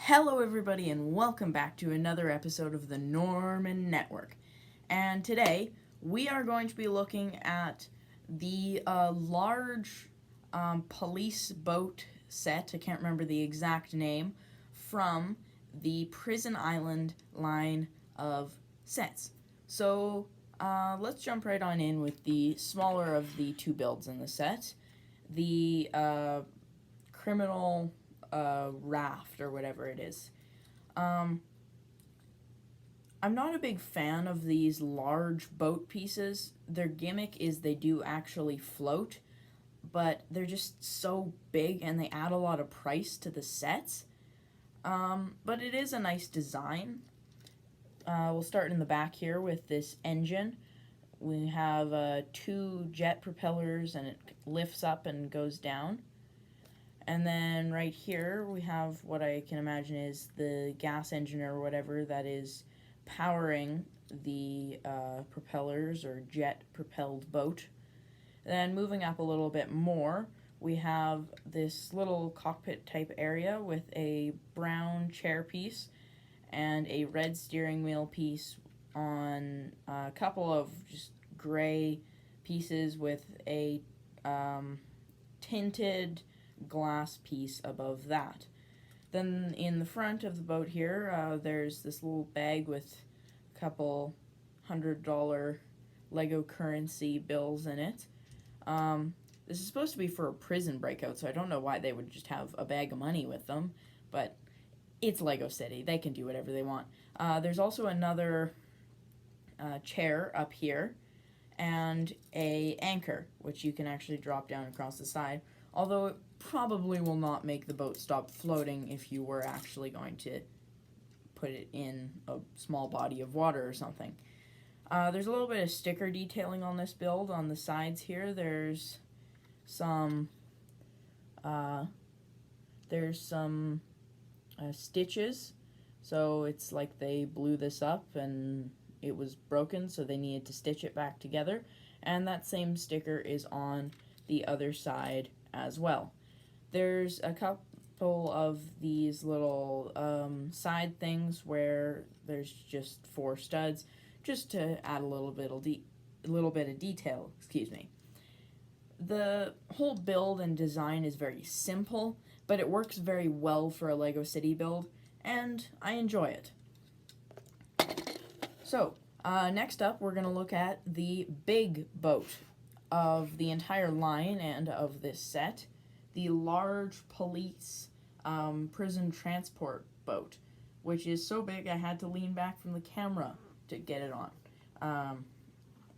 Hello, everybody, and welcome back to another episode of the Norman Network. And today we are going to be looking at the large police boat set. I can't remember the exact name from the Prison Island line of sets. So let's jump right on in with the smaller of the two builds in the set, the criminal raft or whatever it is. Um, I'm not a big fan of these large boat pieces. Their gimmick is they do actually float, but they're just so big and they add a lot of price to the sets. But it is a nice design. We'll start in the back here with this engine. We have two jet propellers and it lifts up and goes down. And then right here we have what I can imagine is the gas engine or whatever that is powering the propellers or jet propelled boat. Then moving up a little bit more, we have this little cockpit type area with a brown chair piece and a red steering wheel piece on a couple of just gray pieces with a tinted glass piece above that. Then in the front of the boat here, there's this little bag with a couple $100 Lego currency bills in it. This is supposed to be for a prison breakout, so I don't know why they would just have a bag of money with them, but it's Lego City. They can do whatever they want. There's also another chair up here and a anchor, which you can actually drop down across the side, although it probably will not make the boat stop floating if you were actually going to put it in a small body of water or something. There's a little bit of sticker detailing on this build. On the sides here, there's some stitches. So it's like they blew this up and it was broken, so they needed to stitch it back together. And that same sticker is on the other side as well. There's a couple of these little side things where there's just 4 studs, just to add a little bit of detail. Excuse me. The whole build and design is very simple, but it works very well for a Lego City build, and I enjoy it. So, next up, we're going to look at the big boat of the entire line and of this set, the large police prison transport boat, which is so big I had to lean back from the camera to get it on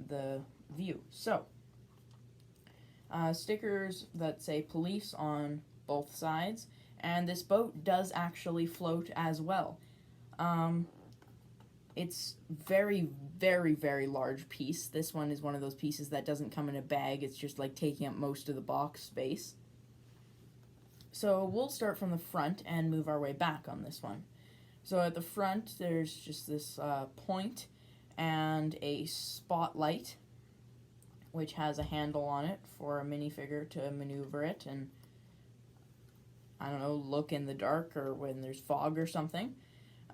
the view. So, stickers that say police on both sides, and this boat does actually float as well. It's very, very, very large piece. This one is one of those pieces that doesn't come in a bag. It's just like taking up most of the box space. So we'll start from the front and move our way back on this one. So at the front, there's just this point and a spotlight, which has a handle on it for a minifigure to maneuver it and, I don't know, look in the dark or when there's fog or something.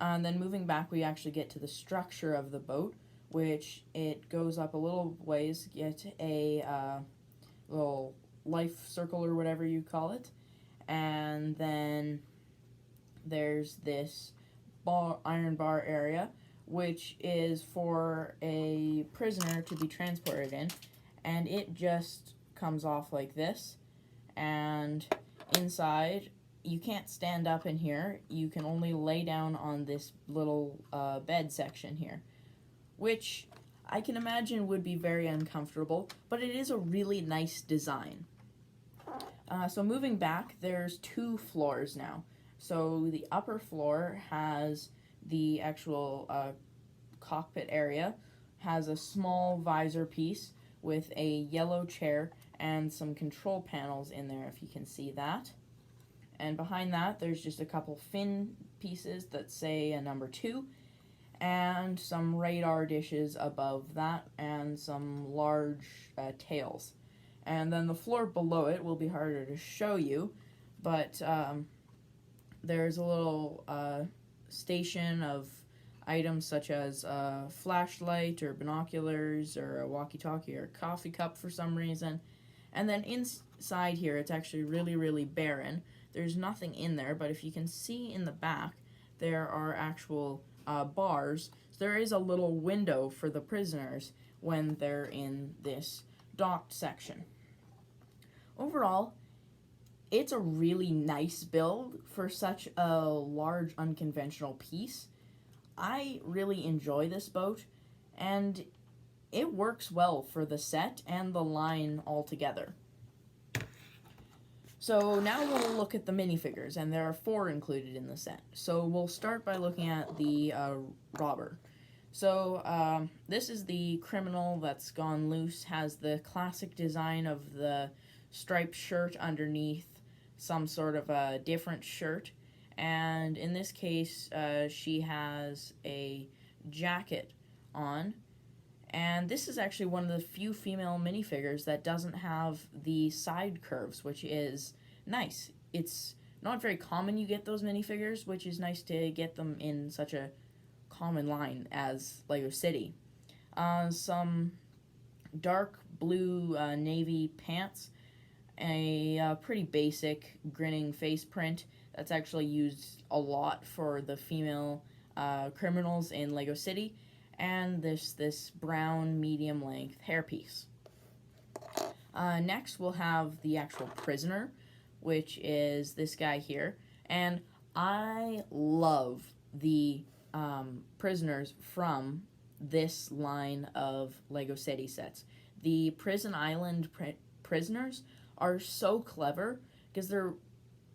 And then moving back, we actually get to the structure of the boat, which it goes up a little ways, get a little life circle or whatever you call it. And then there's this iron bar area, which is for a prisoner to be transported in. And it just comes off like this. And inside, you can't stand up in here. You can only lay down on this little bed section here, which I can imagine would be very uncomfortable, but it is a really nice design. So moving back, there's 2 floors now. So the upper floor has the actual cockpit area, has a small visor piece with a yellow chair and some control panels in there, if you can see that. And behind that, there's just a couple fin pieces that say a number 2, and some radar dishes above that, and some large tails. And then the floor below it will be harder to show you, but there's a little station of items such as a flashlight or binoculars or a walkie-talkie or a coffee cup for some reason. And then inside here, it's actually really, really barren. There's nothing in there, but if you can see in the back, there are actual bars. So there is a little window for the prisoners when they're in this docked section. Overall, it's a really nice build for such a large, unconventional piece. I really enjoy this boat, and it works well for the set and the line altogether. So now we'll look at the minifigures, and there are 4 included in the set. So we'll start by looking at the robber. So this is the criminal that's gone loose, has the classic design of the striped shirt underneath some sort of a different shirt. And in this case, she has a jacket on. And this is actually one of the few female minifigures that doesn't have the side curves, which is nice. It's not very common you get those minifigures, which is nice to get them in such a common line as Lego City. Some dark blue navy pants, a pretty basic grinning face print that's actually used a lot for the female criminals in Lego City, and this brown medium length hairpiece. Next we'll have the actual prisoner, which is this guy here, and I love the prisoners from this line of Lego City sets. The Prison Island prisoners are so clever because there are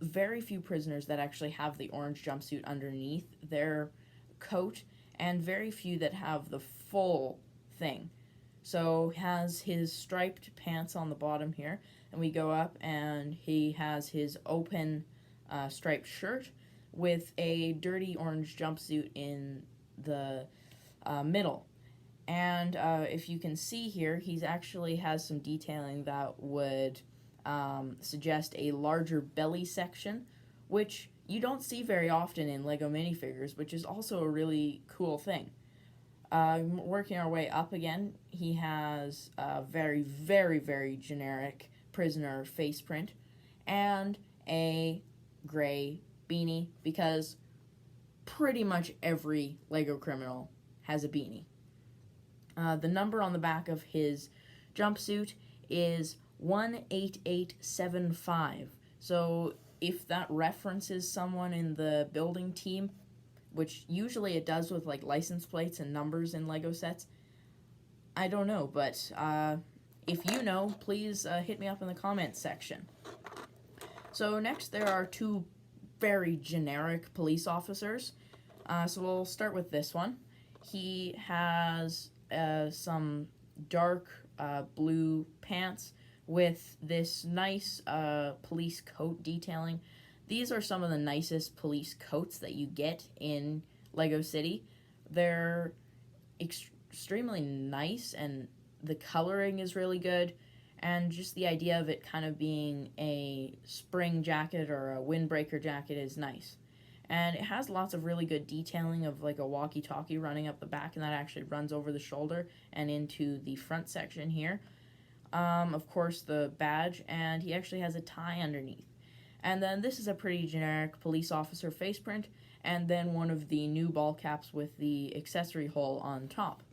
very few prisoners that actually have the orange jumpsuit underneath their coat, and very few that have the full thing. So has his striped pants on the bottom here, and we go up and he has his open striped shirt with a dirty orange jumpsuit in the middle. And if you can see here, he's actually has some detailing that would suggest a larger belly section, which you don't see very often in Lego minifigures, which is also a really cool thing. Working our way up again, he has a very, very, very generic prisoner face print and a gray beanie, because pretty much every Lego criminal has a beanie. The number on the back of his jumpsuit is 18875. So if that references someone in the building team, which usually it does with like license plates and numbers in Lego sets, I don't know, but if you know, please hit me up in the comments section. So next there are 2 very generic police officers. So we'll start with this one. He has some dark blue pants with this nice police coat detailing. These are some of the nicest police coats that you get in Lego City. They're extremely nice, and the coloring is really good, and just the idea of it kind of being a spring jacket or a windbreaker jacket is nice. And it has lots of really good detailing of like a walkie-talkie running up the back, and that actually runs over the shoulder and into the front section here. Of course, the badge, and he actually has a tie underneath. And then this is a pretty generic police officer face print, and then one of the new ball caps with the accessory hole on top.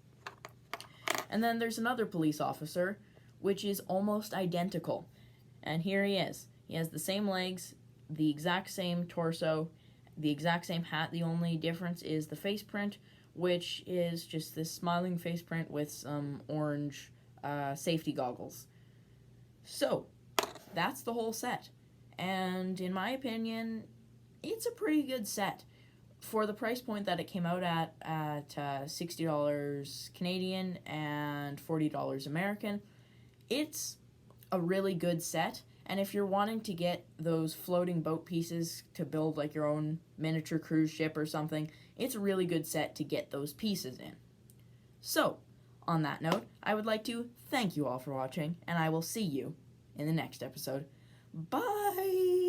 And then there's another police officer, which is almost identical. And here he is. He has the same legs, the exact same torso, the exact same hat. The only difference is the face print, which is just this smiling face print with some orange safety goggles. So, that's the whole set. And in my opinion, it's a pretty good set. For the price point that it came out at $60 Canadian and $40 American, it's a really good set. And if you're wanting to get those floating boat pieces to build like your own miniature cruise ship or something, it's a really good set to get those pieces in. So, on that note, I would like to thank you all for watching, and I will see you in the next episode. Bye!